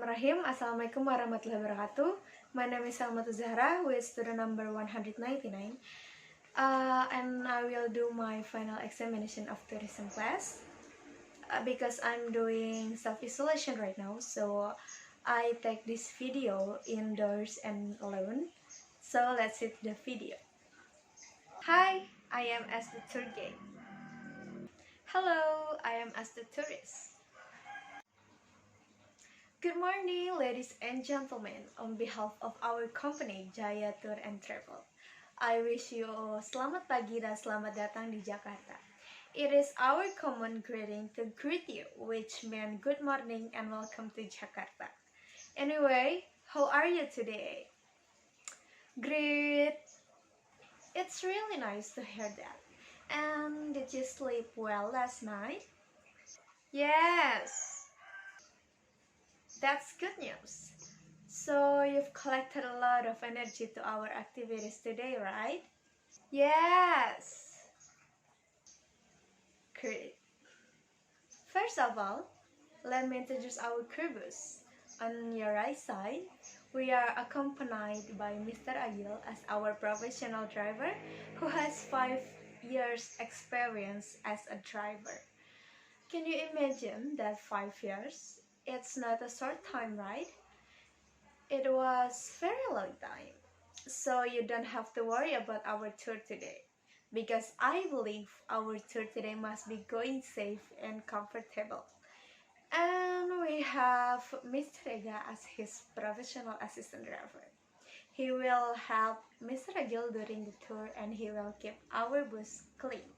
Bismillahirrahmanirrahim. Assalamualaikum warahmatullahi wabarakatuh. My name is Selma Tuz Zahra with student number 199. And I will do my final examination of tourism class because I'm doing self-isolation right now. So I take this video indoors and alone. So let's hit the video. Hi, I am as the tour guide. Hello, I am as the tourist. Good morning, ladies and gentlemen. On behalf of our company, Jaya Tour and Travel, I wish you all selamat pagi dan selamat datang di Jakarta. It is our common greeting to greet you, which means good morning and welcome to Jakarta. Anyway, how are you today? Great! It's really nice to hear that. And did you sleep well last night? Yes! That's good news. So you've collected a lot of energy to our activities today, right? Yes! Great. First of all, let me introduce our crew bus. On your right side, we are accompanied by Mr. Agil as our professional driver who has 5 years experience as a driver. Can you imagine that 5 years? It's not a short time, right? It was very long time. So you don't have to worry about our tour today, because I believe our tour today must be going safe and comfortable. And we have Mr. Ega as his professional assistant driver. He will help Mr. Agil during the tour and he will keep our bus clean.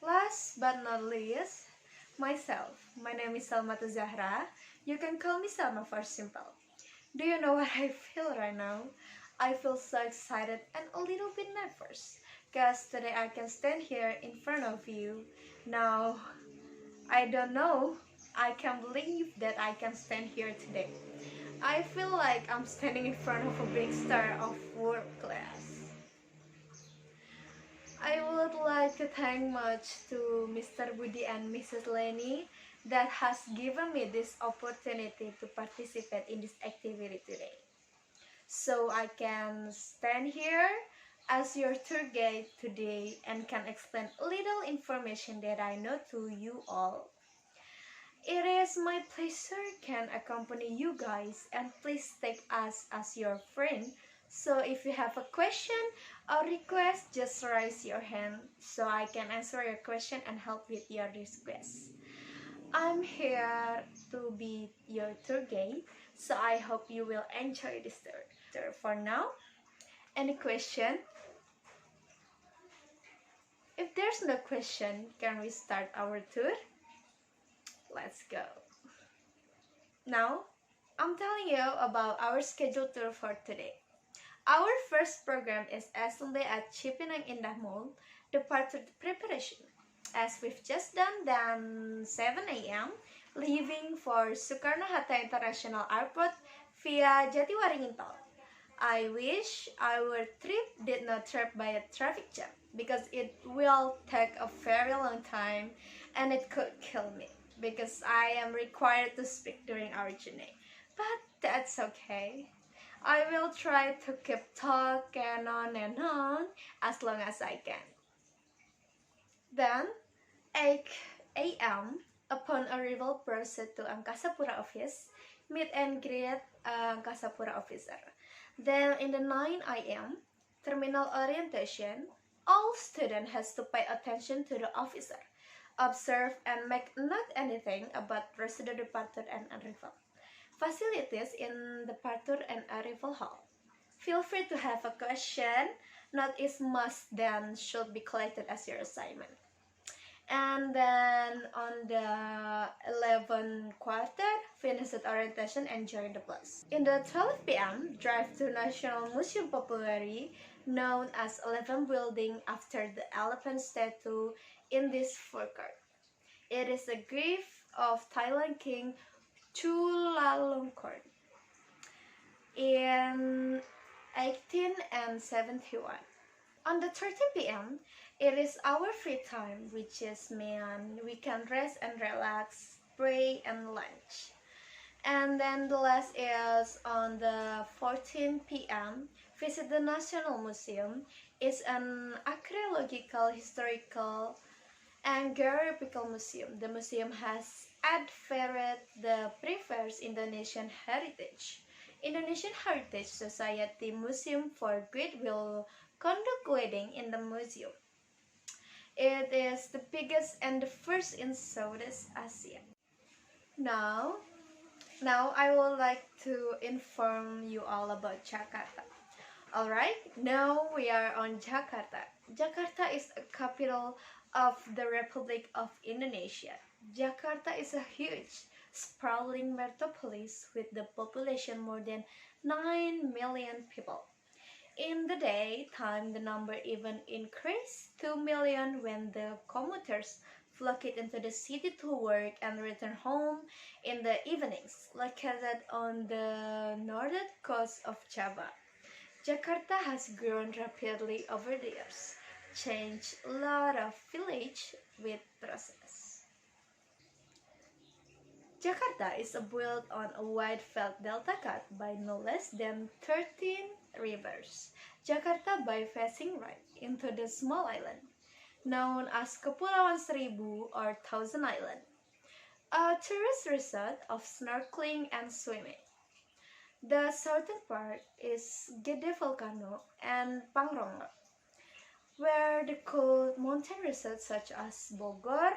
Last but not least, myself. My name is Selma Tuz Zahra. You can call me Selma for simple. Do you know what I feel right now? I feel so excited and a little bit nervous because today I can stand here in front of you. Now, I don't know. I can't believe that I can stand here today. I feel like I'm standing in front of a big star of world class. I would like to thank much to Mr. Budi and Mrs. Leni that has given me this opportunity to participate in this activity today. So I can stand here as your tour guide today and can explain a little information that I know to you all. It is my pleasure can accompany you guys and please take us as your friend. So if you have a question or request, just raise your hand so I can answer your question and help with your request. I'm here to be your tour guide, so I hope you will enjoy this tour. For now, any question? If there's no question, can we start our tour? Let's go. Now, I'm telling you about our scheduled tour for today. Our first program is assembly at Cipinang Indah Mall, departure preparation. As we've just done 7 a.m., leaving for Soekarno-Hatta International Airport via Jatiwaringin Tol. I wish our trip did not trap by a traffic jam because it will take a very long time and it could kill me because I am required to speak during our journey. But that's okay. I will try to keep talking on and on as long as I can. Then, 8 a.m., upon arrival, proceed to Angkasa Pura office, meet and greet Angkasa Pura officer. Then, in the 9 a.m., terminal orientation, all student has to pay attention to the officer, observe and make note anything about procedure departure and arrival. Facilities in departure and arrival hall. Feel free to have a question, not is must then should be collected as your assignment. And then on the 11 quarter, finish at orientation and join the bus. In the 12 p.m., drive to National Museum Populeri, known as 11 building after the elephant statue in this forecourt. It is a gift of Thailand King Chulalongkorn in 1871. On the 13 p.m., it is our free time, which is mean we can rest and relax, pray and lunch. And then the last is on the 14 p.m. Visit the National Museum. It's an archaeological, historical, and geographical museum. The museum has adhered the previous Indonesian Heritage. Indonesian Heritage Society Museum for Great will conduct wedding in the museum. It is the biggest and the first in Southeast Asia. Now, now I would like to inform you all about Jakarta. Alright, now we are on Jakarta. Jakarta is a capital of the Republic of Indonesia. Jakarta is a huge, sprawling metropolis with the population more than 9 million people. In the daytime, the number even increased 2 million when the commuters flocked into the city to work and return home in the evenings. Located on the northern coast of Java, Jakarta has grown rapidly over the years, changed a lot of village with process. Jakarta is built on a wide flat delta cut by no less than 13 rivers. Jakarta by facing right into the small island, known as Kepulauan Seribu or Thousand Island, a tourist resort of snorkeling and swimming. The southern part is Gede Volcano and Pangrango, where the cold mountain resorts such as Bogor,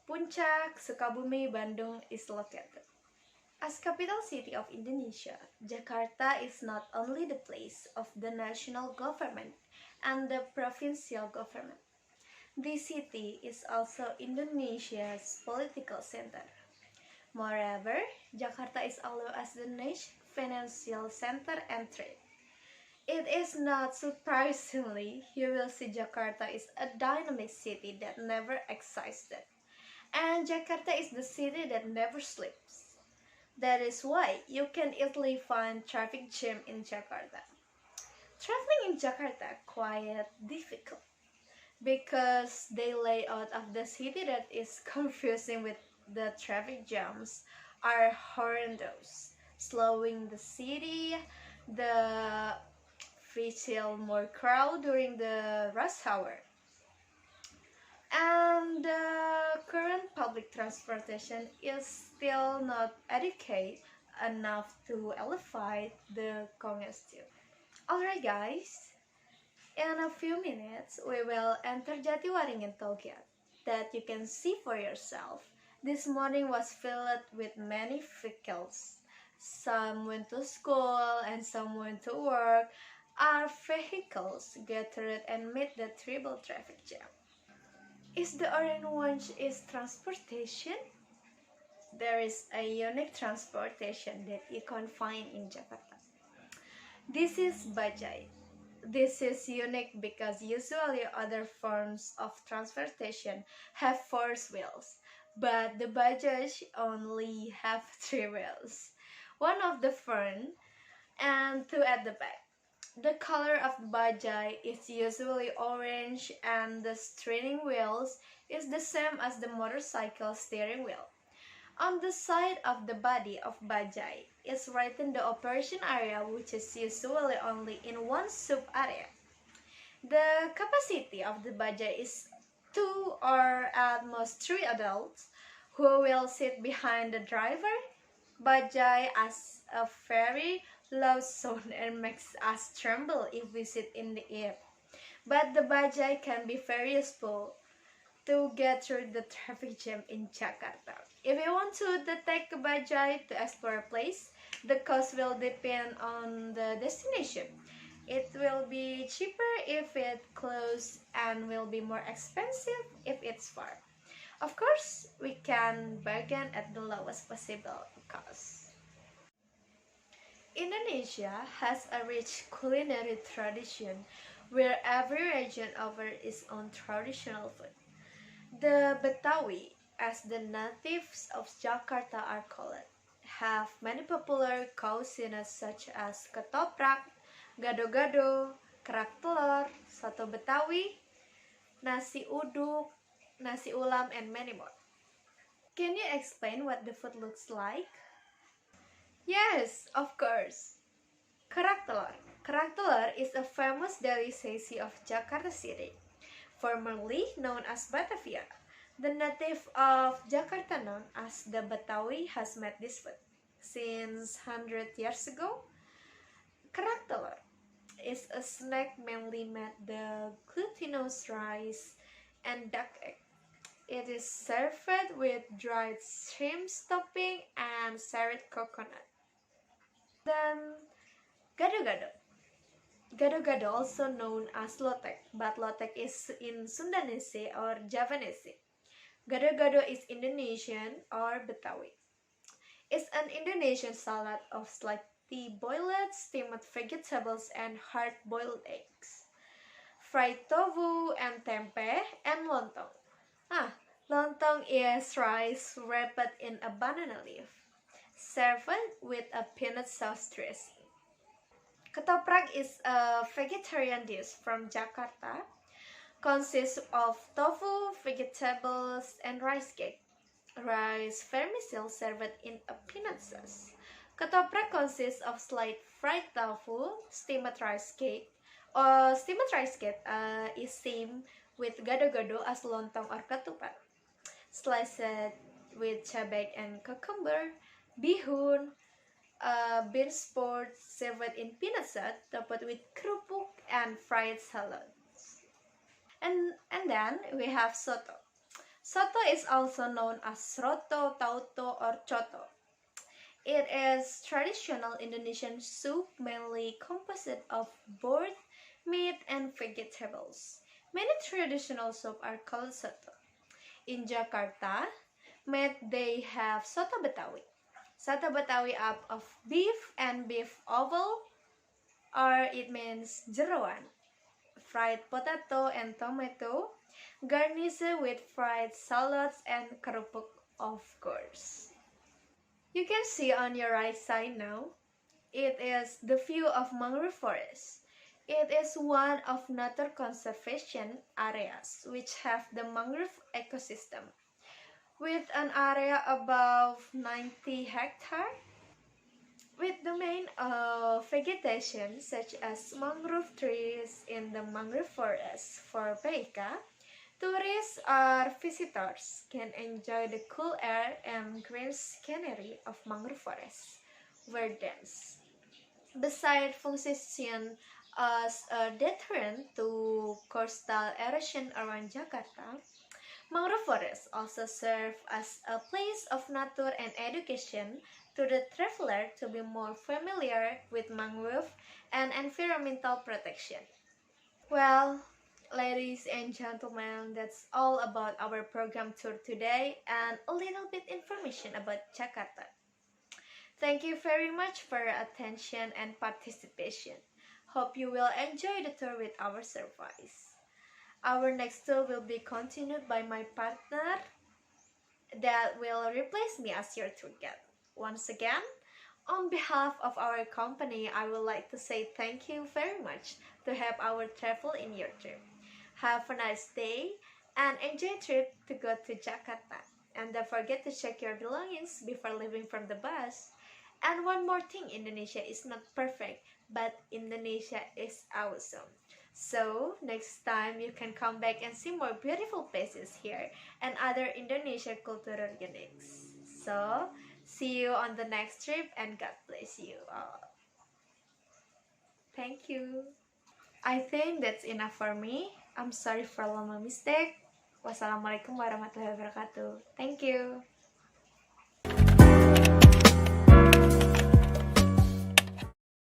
Puncak, Sukabumi, Bandung is located. As capital city of Indonesia, Jakarta is not only the place of the national government and the provincial government. This city is also Indonesia's political center. Moreover, Jakarta is also as the nation's financial center and trade. It is not surprisingly, you will see Jakarta is a dynamic city that never existed. And Jakarta is the city that never sleeps. That is why you can easily find traffic jam in Jakarta. Traveling in Jakarta quite difficult because the layout of the city that is confusing with the traffic jams are horrendous, slowing the city, the feel more crowd during the rush hour. And the current public transportation is still not adequate enough to alleviate the congestion. Alright guys, in a few minutes we will enter Jatiwaringin Toll Gate that you can see for yourself. This morning was filled with many vehicles. Some went to school and some went to work. Our vehicles gathered and met the triple traffic jam. Is the orange one is transportation? There is a unique transportation that you can't find in Jakarta. This is bajai. This is unique because usually other forms of transportation have 4 wheels, but the bajaj only have 3 wheels. One of the front and 2 at the back. The color of the bajaj is usually orange and the steering wheels is the same as the motorcycle steering wheel. On the side of the body of bajaj is written the operation area, which is usually only in one sub-area. The capacity of the bajaj is 2 or at most 3 adults who will sit behind the driver. Bajaj has a very loud sound and makes us tremble if we sit in the air. But the bajaj can be very useful to get through the traffic jam in Jakarta. If you want to take a bajaj to explore a place, the cost will depend on the destination. It will be cheaper if it's close and will be more expensive if it's far. Of course, we can bargain at the lowest possible cost. Indonesia has a rich culinary tradition where every region offers its own traditional food. The Betawi, as the natives of Jakarta are called, have many popular cuisines such as ketoprak, gado-gado, kerak telur, soto Betawi, nasi uduk, nasi ulam, and many more. Can you explain what the food looks like? Yes, of course. Kerak telur. Kerak telur is a famous delicacy of Jakarta City, formerly known as Batavia. The native of Jakarta known as the Betawi has made this food. Since 100 years ago, kerak telur is a snack mainly made the glutinous rice and duck egg. It is served with dried shrimp topping and shredded coconut. Then gado-gado. Gado-gado, also known as lotek, but lotek is in Sundanese or Javanese. Gado-gado is Indonesian or Betawi. It's an Indonesian salad of slightly boiled, steamed vegetables and hard-boiled eggs, fried tofu and tempeh, and lontong. Lontong is rice wrapped in a banana leaf, served with a peanut sauce dressing. Ketoprak is a vegetarian dish from Jakarta, consists of tofu, vegetables, and rice cake. Rice vermicelli served in a peanut sauce. Ketoprak consists of sliced fried tofu, steamed rice cake. Steamed rice cake is same with gado-gado as lontong or ketupat. Sliced with cabai and cucumber, bihun, bean sprouts served in peanut sauce, topped with kerupuk and fried salads. And then we have soto. Soto is also known as roto, tauto, or coto. It is traditional Indonesian soup mainly composed of boiled meat and vegetables. Many traditional soups are called soto. In Jakarta, they have soto Betawi. Soto Betawi up of beef and beef oval, or it means jeroan, fried potato and tomato, garnished with fried salads and kerupuk, of course. You can see on your right side now, it is the view of mangrove forest. It is one of nature conservation areas which have the mangrove ecosystem with an area above 90 hectares. With the main vegetation such as mangrove trees in the mangrove forest for Baika, tourists or visitors can enjoy the cool air and green scenery of mangrove forests, where dense. Besides function as a deterrent to coastal erosion around Jakarta, mangrove forests also serve as a place of nature and education to the traveler to be more familiar with mangrove and environmental protection. Well, ladies and gentlemen, that's all about our program tour today and a little bit information about Jakarta. Thank you very much for your attention and participation. Hope you will enjoy the tour with our surprise. Our next tour will be continued by my partner that will replace me as your tour guide. Once again, on behalf of our company, I would like to say thank you very much to have our travel in your trip. Have a nice day and enjoy trip to go to Jakarta. And don't forget to check your belongings before leaving from the bus. And one more thing, Indonesia is not perfect, but Indonesia is awesome. So, next time you can come back and see more beautiful places here and other Indonesia cultural uniques. So, see you on the next trip and God bless you all. Thank you. I think that's enough for me. I'm sorry for all my mistake. Wassalamualaikum warahmatullahi wabarakatuh. Thank you.